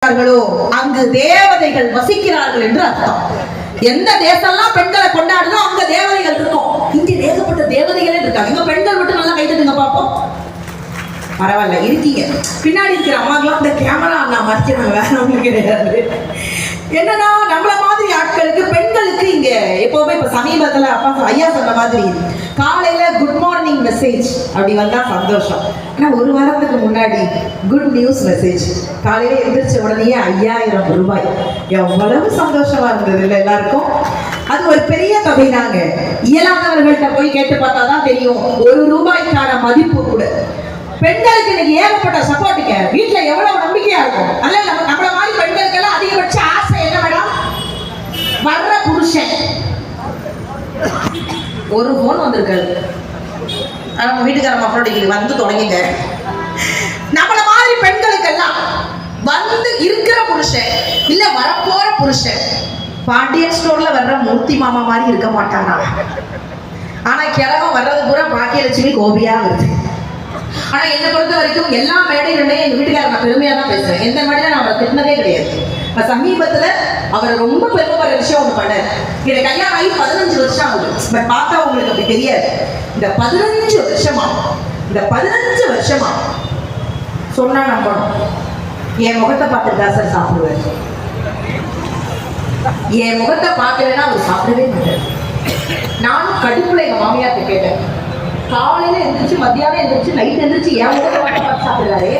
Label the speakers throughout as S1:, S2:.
S1: இருக்கிறார்களோ அங்கு தேவதைகள் வசிக்கிறார்கள் என்று அர்த்தம். எந்த தேசம்லாம் பெண்களை கொண்டாடுதோ அங்க தேவதைகள் இருக்கும். இங்க ஏகப்பட்ட தேவதைகளே இருக்காங்க. இங்க பெண்கள் மட்டும் நல்லா கைத்தட்டுங்க பாப்போம். பரவாயில்ல இருக்கீங்க. பின்னாடி இருக்கிற அம்மாக்கெல்லாம் இந்த கேமரா நான் மறைக்கிறாங்க, வேற ஒன்றும் கிடையாது. என்னன்னா நம்மள மாதிரி ஆட்களுக்கு பெண்களுக்கு இங்க எப்பவுமே இப்ப சமீபத்துல அப்பா ஐயா சொன்ன மாதிரி காலையில குட் மார்னிங் மெசேஜ் அப்படி வந்தா சந்தோஷம். ஆனா ஒரு வாரத்துக்கு முன்னாடி குட் நியூஸ் மெசேஜ் காலையில எந்திரிச்ச உடனே 5000 ரூபாய். எவ்வளவு சந்தோஷமா இருந்தது இல்லை எல்லாருக்கும்? அது ஒரு பெரிய தொகைதாங்க. இயலாதவர்கள்ட்ட போய் கேட்டு பார்த்தாதான் தெரியும் ஒரு ரூபாய்க்கான மதிப்பு கூட. பெண்களுக்கு இன்னைக்கு ஏகப்பட்ட சப்போர்ட்டுங்க. வீட்டுல எவ்வளவு நம்பிக்கையா இருக்கும். அதனால நம்மள மாதிரி பெண்களுக்கெல்லாம் அதிகபட்ச ஆசை என்ன மேடம்? வர்ற புருஷன் ஒரு போன் வந்திருக்காரு. நம்ம வீட்டுக்கார மக்களோட வந்து தொடங்குங்க. நம்மள மாதிரி பெண்களுக்கெல்லாம் வந்து இருக்கிற புருஷன் இல்ல வரப்போற புருஷன் பாண்டியன் ஸ்டோர்ல வர்ற மூர்த்தி மாமா மாதிரி இருக்க மாட்டானா? ஆனா கிழகம் வர்றது பூரா பாக்கியலட்சுமி கோபியா வருது. ஆனா என்ன பொறுத்த வரைக்கும் எல்லா மேடையிலுமே எங்க வீட்டுக்கார நான் பெருமையா தான் பேசுறேன். எந்த மேடையில நான் அவரை திட்டினதே கிடையாது. இப்ப சமீபத்துல அவர் ரொம்ப பெருமைப்படுற விஷயம் ஒண்ணு பண்ணாரு. எனக்கு கல்யாணம் ஆகி 15 வருஷம் ஆகுது. பட் பார்த்தா உங்களுக்கு அப்படி தெரியாது. இந்த 15 வருஷமா சொன்னா நம்பணும், என் முகத்தை பார்த்துட்டு தான் சார் சாப்பிடுவார். என் முகத்தை பார்க்கலன்னா அவர் சாப்பிடவே மாட்டார். நானும் கடுப்புல எங்க மாமியார்ட்ட கேட்டேன், காலையில எந்திரிச்சு மத்தியானம் எந்திரிச்சு நைட் எந்திரிச்சு என் முகத்தை பார்த்து சாப்பிடுறாரு,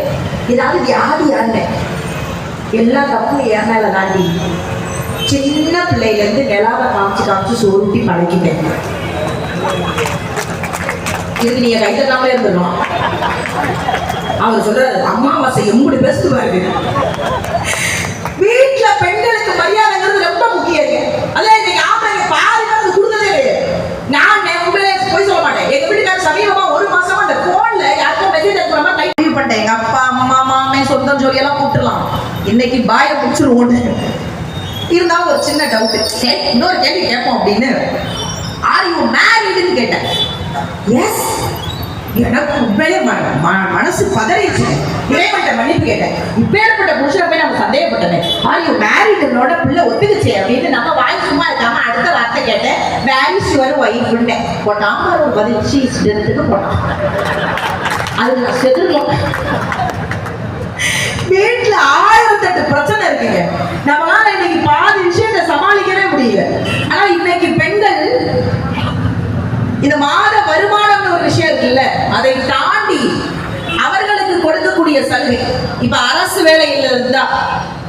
S1: ஏதாவது வியாதி யாருன்னு. எல்லா தப்பும் என் மேல தாண்டி. சின்ன பிள்ளையில இருந்து நிலாவை காமிச்சு சோறுட்டி பழகிட்டேன். இதுக்கு நீங்க கைத்தட்டாமலே இருந்துடும். அவர் சொல்றாரு அம்மாவாசை எம்புடி பெஸ்ட் பாருங்க. வீட்டுல பெண்களுக்கு மரியாதைங்கிறது ரொம்ப முக்கியம். அதான் இன்னைக்கு ஆம்பளைங்க பாருங்க அது கொடுத்ததே கிடையாது. நான் உங்களே போய் சொல்ல மாட்டேன். எங்க வீட்டுக்கார சமீபமா 1 மாசமா அந்த போன்ல யாருக்கும் மெசேஜ் அனுப்புற மாதிரி டைப் பண்ணிட்டேன். எங்க அப்பா அம்மா மாமே சொந்தம் ஜோடி எல்லாம் கூப்பிட்டுலாம் இன்னைக்கு பாய முடிச்சிருவோம். இருந்தாலும் ஒரு சின்ன டவுட், சரி இன்னொரு கேள்வி கேட்போம் அப்படின்னு. ஆர் யூ மேரிட்னு கேட்டேன். எஸ். எனக்கு உண்மையிலே மனசு பதறிச்சு. இறைவன்ட்ட மன்னிப்பு கேட்டேன். இப்பேற்பட்ட புருஷனை போய் நம்ம சந்தேகப்பட்டேன். ஆர் யூ மேரிட்னோட பிள்ளை ஒத்துக்குச்சு அப்படின்னு நம்ம வாய் சும்மா இருக்காம அடுத்த வார்த்தை கேட்டேன். மேரிஸ் யுவர் வைஃப்னு போட்டான். ஒரு பதில் ஷீஸ் டெத்துன்னு போட்டான். அது நான் செத்துருக்கோம். வீட்டுல 1008 பிரச்சனை இருக்குங்க. நம்மளால இன்னைக்கு பாதி விஷயத்தை சமாளிக்கவே முடியல. ஆனா இன்னைக்கு பெண்கள் இந்த மாத வருமானம்னு ஒரு விஷயம் இருக்குல்ல, அதை தாண்டி அவர்களுக்கு கொடுக்கக்கூடிய சலுகை. இப்ப அரசு வேலையில இருந்தா